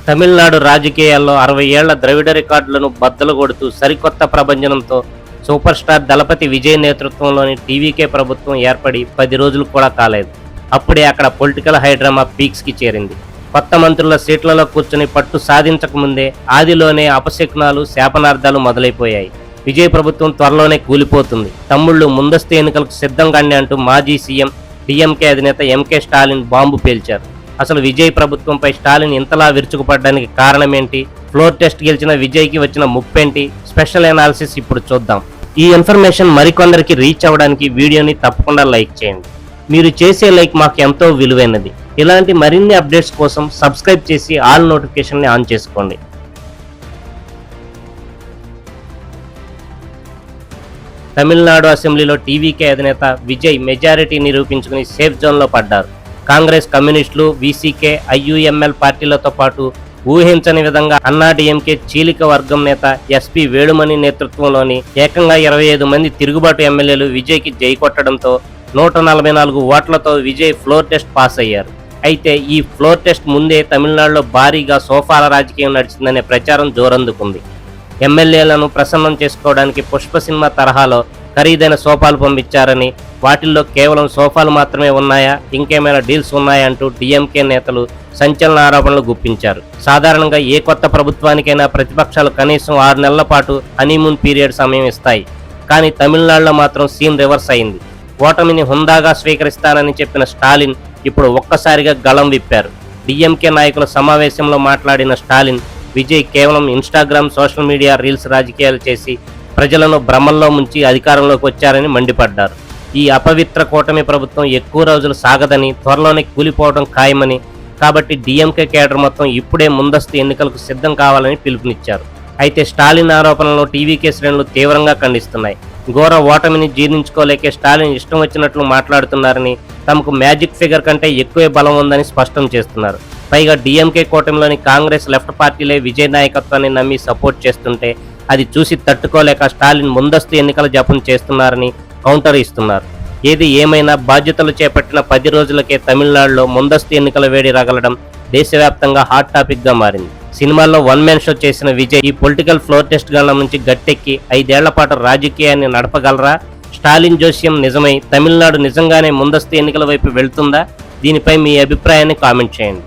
తమిళనాడు రాజకీయాల్లో 60 ఏళ్ల ద్రవిడ రికార్డులను బద్దలు కొడుతూ సరికొత్త ప్రభంజనంతో సూపర్ స్టార్ దళపతి విజయ్ నేతృత్వంలోని టీవీకే ప్రభుత్వం ఏర్పడి 10 రోజులు కూడా కాలేదు. అప్పుడే అక్కడ పొలిటికల్ హైడ్రామా పీక్స్కి చేరింది. కొత్త మంత్రుల సీట్లలో కూర్చుని పట్టు సాధించకముందే ఆదిలోనే అపశకునాలు, శాపనార్థాలు మొదలైపోయాయి. విజయ్ ప్రభుత్వం త్వరలోనే కూలిపోతుంది, తమ్ముళ్లు ముందస్తు ఎన్నికలకు సిద్ధం కండి అంటూ మాజీ సీఎం డిఎంకే అధినేత ఎంకే స్టాలిన్ బాంబు పేల్చారు. అసలు విజయ్ ప్రభుత్వంపై స్టాలిన్ ఇంతలా విరుచుకుపడడానికి కారణమేంటి? ఫ్లోర్ టెస్ట్ గెలిచిన విజయ్కి వచ్చిన ముప్పేంటి? స్పెషల్ అనాలిసిస్ ఇప్పుడు చూద్దాం. ఈ ఇన్ఫర్మేషన్ మరికొందరికి రీచ్ అవ్వడానికి వీడియోని తప్పకుండా లైక్ చేయండి. మీరు చేసే లైక్ మాకు ఎంతో విలువైనది. ఇలాంటి మరిన్ని అప్డేట్స్ కోసం సబ్స్క్రైబ్ చేసి ఆల్ నోటిఫికేషన్ని ఆన్ చేసుకోండి. తమిళనాడు అసెంబ్లీలో టీవీకే అధినేత విజయ్ మెజారిటీ నిరూపించుకుని సేఫ్ జోన్లో పడ్డారు. కాంగ్రెస్, కమ్యూనిస్టులు, వీసీకే, ఐయుఎంఎల్ పార్టీలతో పాటు ఊహించని విధంగా అన్నాడీఎంకే చీలిక వర్గం నేత ఎస్పీ వేణుమణి నేతృత్వంలోని ఏకంగా 25 మంది తిరుగుబాటు ఎమ్మెల్యేలు విజయ్కి జై కొట్టడంతో 144 ఓట్లతో విజయ్ ఫ్లోర్ టెస్ట్ పాస్ అయ్యారు. అయితే ఈ ఫ్లోర్ టెస్ట్ ముందే తమిళనాడులో భారీగా సోఫాల రాజకీయం నడిచిందనే ప్రచారం జోరందుకుంది. ఎమ్మెల్యేలను ప్రసన్నం చేసుకోవడానికి పుష్ప సినిమా తరహాలో ఖరీదైన సోఫాలు పంపించారని, వాటిల్లో కేవలం సోఫాలు మాత్రమే ఉన్నాయా, ఇంకేమైనా డీల్స్ ఉన్నాయా అంటూ డిఎంకే నేతలు సంచలన ఆరోపణలు గుప్పించారు. సాధారణంగా ఏ కొత్త ప్రభుత్వానికైనా ప్రతిపక్షాలు కనీసం 6 నెలల పాటు హనీమూన్ పీరియడ్ సమయం ఇస్తాయి. కానీ తమిళనాడులో మాత్రం సీన్ రివర్స్ అయింది. ఓటమిని హుందాగా స్వీకరిస్తానని చెప్పిన స్టాలిన్ ఇప్పుడు ఒక్కసారిగా గళం విప్పారు. డిఎంకే నాయకుల సమావేశంలో మాట్లాడిన స్టాలిన్, విజయ్ కేవలం ఇన్స్టాగ్రామ్, సోషల్ మీడియా రీల్స్ రాజకీయాలు చేసి ప్రజలను భ్రమల్లో ముంచి అధికారంలోకి వచ్చారని మండిపడ్డారు. ఈ అపవిత్ర కూటమి ప్రభుత్వం ఎక్కువ రోజులు సాగదని, త్వరలోనే కూలిపోవడం ఖాయమని, కాబట్టి డిఎంకే కేడర్ మొత్తం ఇప్పుడే ముందస్తు ఎన్నికలకు సిద్ధం కావాలని పిలుపునిచ్చారు. అయితే స్టాలిన్ ఆరోపణలను టీవీకే శ్రేణులు తీవ్రంగా ఖండిస్తున్నాయి. ఘోర ఓటమిని జీర్ణించుకోలేకే స్టాలిన్ ఇష్టం వచ్చినట్లు మాట్లాడుతున్నారని, తమకు మ్యాజిక్ ఫిగర్ కంటే ఎక్కువే బలం ఉందని స్పష్టం చేస్తున్నారు. పైగా డిఎంకే కూటమిలోని కాంగ్రెస్, లెఫ్ట్ పార్టీలే విజయ్ నాయకత్వాన్ని నమ్మి సపోర్ట్ చేస్తుంటే అది చూసి తట్టుకోలేక స్టాలిన్ ముందస్తు ఎన్నికల జపం చేస్తున్నారని కౌంటర్ ఇస్తున్నారు. ఏది ఏమైనా బాధ్యతలు చేపట్టిన 10 రోజులకే తమిళనాడులో ముందస్తు ఎన్నికల వేడి రగలడం దేశవ్యాప్తంగా హాట్ టాపిక్ గా మారింది. సినిమాల్లో వన్ మ్యాన్ షో చేసిన విజయ్ ఈ పొలిటికల్ ఫ్లోర్ టెస్ట్ గణం నుంచి గట్టెక్కి 5 ఏళ్ల పాటు రాజకీయాన్ని నడపగలరా? స్టాలిన్ జోస్యం నిజమై తమిళనాడు నిజంగానే ముందస్తు ఎన్నికల వైపు వెళ్తుందా? దీనిపై మీ అభిప్రాయాన్ని కామెంట్ చేయండి.